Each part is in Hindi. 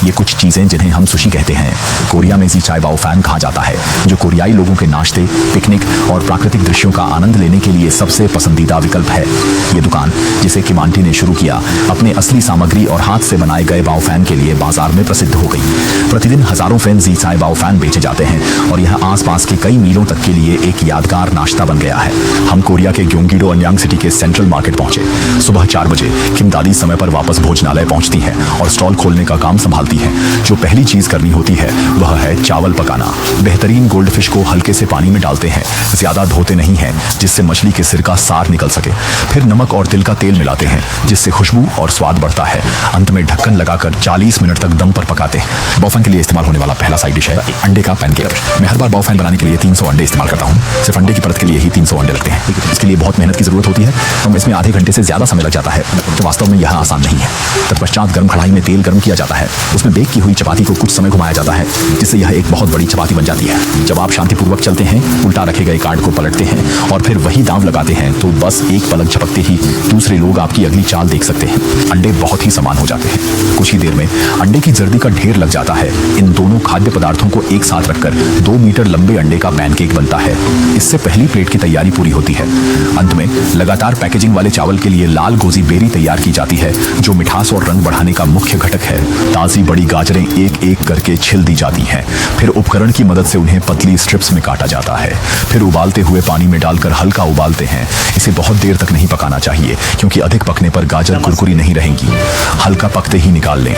ये कुछ चीजें जिन्हें हम सुशी कहते हैं, कोरिया में जी चाय बाओ फैन कहा जाता है, जो कोरियाई लोगों के नाश्ते, पिकनिक और प्राकृतिक दृश्यों का आनंद लेने के लिए सबसे पसंदीदा विकल्प है। ये दुकान, जिसे किम आंटी ने शुरू किया, अपने असली सामग्री और हाथ से बनाए गए बाओ फैन के लिए बाजार में प्रसिद्ध हो गई। प्रतिदिन हजारों फैन जी चाय बाओ फैन बेचे जाते हैं और यह आसपास के कई मीलों तक के लिए एक यादगार नाश्ता बन गया है। हम कोरिया के ग्योंगीडो अन्यांग सिटी के सेंट्रल मार्केट पहुंचे। सुबह 4 बजे किम दादी समय पर वापस भोजनालय पहुंचती है और स्टॉल खोलने का काम संभालती है। जो पहली चीज करनी होती है वह है चावल पकाना। बेहतरीन गोल्ड फिश को हल्के से पानी में डालते हैं, ज्यादा धोते नहीं हैं, जिससे मछली के सिर का सार निकल सके। फिर नमक और तिल का तेल मिलाते हैं, जिससे खुशबू और स्वाद बढ़ता है। अंत में ढक्कन लगाकर 40 मिनट तक दम पर पकाते हैं। बाओ फैन के लिए इस्तेमाल होने वाला पहला साइड डिश है अंडे का पैनकेक। मैं हर बार बाओ फैन बनाने के लिए 300 अंडे इस्तेमाल करता हूँ। सिर्फ अंडे की परत के लिए ही 300 अंडे लगते हैं। इसके लिए बहुत मेहनत की जरूरत होती है और इसमें आधे घंटे से ज्यादा समय लग जाता है, तो वास्तव में यह आसान नहीं है। तत्पश्चात गर्म कढ़ाई में तेल गर्म किया जाता है, उसमें बेक की हुई चपाती को कुछ समय घुमाया जाता है, जिससे यह एक बहुत बड़ी चपाती बन जाती है। जब आप शांतिपूर्वक चलते हैं, उल्टा रखे गए कार्ड को पलटते हैं और फिर वही दांव लगाते हैं, तो बस एक पलक झपकते ही दूसरे लोग आपकी अगली चाल देख सकते हैं। अंडे बहुत ही समान हो जाते हैं। कुछ ही देर में अंडे की जर्दी का ढेर लग जाता है। इन दोनों खाद्य पदार्थों को एक साथ रखकर 2 मीटर लंबे अंडे का पैनकेक बनता है। इससे पहली प्लेट की तैयारी पूरी होती है। अंत में लगातार पैकेजिंग वाले चावल के लिए लाल गोजी बेरी तैयार की जाती है, जो मिठास और रंग बढ़ाने का मुख्य घटक है। ताजी बड़ी गाजरें एक एक करके छिल दी जाती हैं। फिर उपकरण की मदद से उन्हें पतली स्ट्रिप्स में काटा जाता है। फिर उबालते हुए पानी में डालकर हल्का उबालते हैं। इसे बहुत देर तक नहीं पकाना चाहिए, क्योंकि अधिक पकने पर गाजर कुरकुरी नहीं रहेंगी। हल्का पकते ही निकाल लें।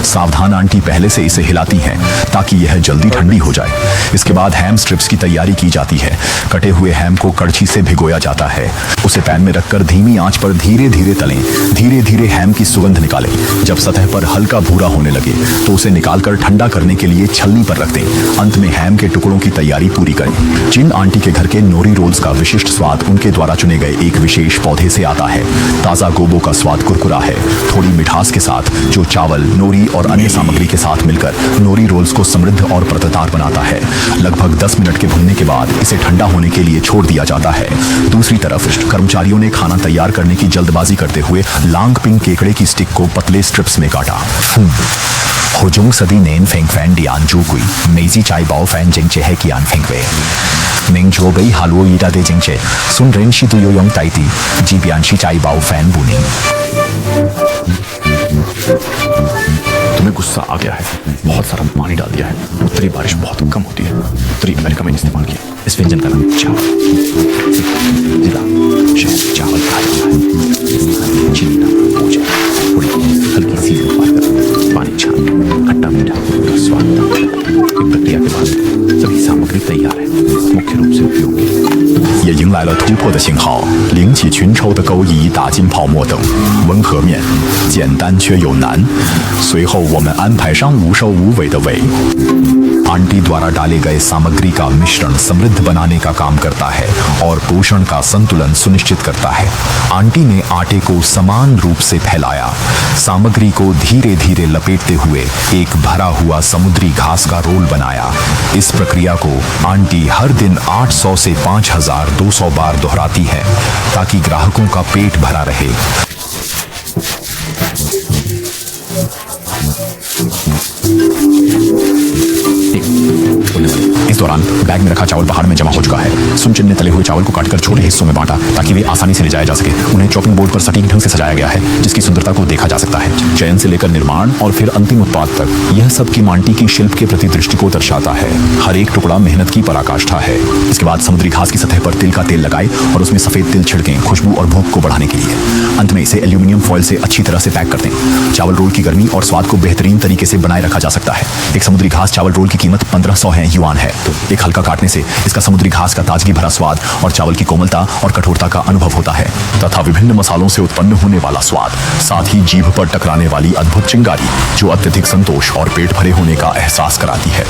सावधान आंटी पहले से इसे हिलाती हैं ताकि यह जल्दी ठंडी हो जाए। इसके बाद हैम स्ट्रिप्स की तैयारी की जाती है। कटे हुए हैम को कड़छी से भिगोया जाता है। उसे पैन में रखकर धीमी आंच पर धीरे धीरे तलें। धीरे धीरे हैम की सुगंध निकालें। जब सतह पर हल्का भूरा होने लगे तो उसे निकालकर ठंडा करने के लिए छलनी पर रख दें। अंत में हैम के टुकड़ों की तैयारी पूरी करें। जिन आंटी के घर के नोरी रोल्स का विशिष्ट स्वाद उनके द्वारा चुने गए एक विशेष पौधे से आता है। ताजा गोबो का स्वाद कुरकुरा है, थोड़ी मिठास के साथ, जो चावल, नोरी और अन्य सामग्री के साथ मिलकर नोरी रोल्स को समृद्ध और परतदार बनाता है। लगभग 10 मिनट के भुनने के बाद इसे ठंडा होने के लिए छोड़ दिया जाता है। दूसरी तरफ कर्मचारियों ने खाना तैयार करने की जल्दबाजी करते हुए लांग पिंग केकड़े की स्टिक को पतले स्ट्रिप्स में काटा। होजुंग सदी नेन फेंग फैन डियान जूकुई मेजी चाय बाओ फैन जिंगचे है कियान फेंगवे मेंग जो गई हालुओ ईटा दे जिंगचे सुन रेन शी तुयो योंग ताइती जी बियानशी चाय बाओ फैन बुनिंग। तुम्हें गुस्सा आ गया है, बहुत सारा पानी डाल दिया है। उत्तरी बारिश बहुत कम होती है। उत्तरी अमेरिका में इस्तेमाल किया। इस व्यंजन का नाम चावल जिला शहर चावल कहा जाता है। चीनी नमक भोजन थोड़ी हल्की सी कर पानी छान खट्टा मीठा का स्वाद। एक प्रक्रिया के बाद सभी सामग्री तैयार है, मुख्य रूप से उपयोगी।也迎来了突破的信号，领起群抽的勾移，打进泡沫等温和面，简单却又难。随后我们安排上无首无尾的尾。आंटी द्वारा डाले गए सामग्री का मिश्रण समृद्ध बनाने का काम करता है और पोषण का संतुलन सुनिश्चित करता है। आंटी ने आटे को समान रूप से फैलाया, सामग्री को धीरे धीरे लपेटते हुए एक भरा हुआ समुद्री घास का रोल बनाया। इस प्रक्रिया को आंटी हर दिन 800 से 5200 बार दोहराती है, ताकि ग्राहकों का पेट भरा रहे। इस दौरान बैग में रखा चावल पहाड़ में जमा हो चुका है। सुनचिन ने तले हुए चावल को काटकर छोटे हिस्सों में बांटा ताकि वे आसानी से ले जाया जा सके। उन्हें चॉपिंग बोर्ड पर सटीक ढंग से सजाया गया है, जिसकी सुंदरता को देखा जा सकता है। चयन से लेकर निर्माण और फिर अंतिम उत्पाद तक, यह सब किम आंटी की शिल्प के प्रति दृष्टि को दर्शाता है। हर एक टुकड़ा मेहनत की पराकाष्ठा है। इसके बाद समुद्री घास की सतह पर तिल का तेल लगाए और उसमें सफेद तिल छिड़कें, खुशबू और भूख को बढ़ाने के लिए। अंत में इसे एल्यूमिनियम फॉइल से अच्छी तरह से पैक कर दें। चावल रोल की गर्मी और स्वाद को बेहतरीन तरीके से बनाए रखा जा सकता है। एक समुद्री घास चावल रोल की कीमत 1500 युआन है। एक हल्का काटने से इसका समुद्री घास का ताजगी भरा स्वाद और चावल की कोमलता और कठोरता का अनुभव होता है, तथा विभिन्न मसालों से उत्पन्न होने वाला स्वाद, साथ ही जीभ पर टकराने वाली अद्भुत चिंगारी, जो अत्यधिक संतोष और पेट भरे होने का एहसास कराती है।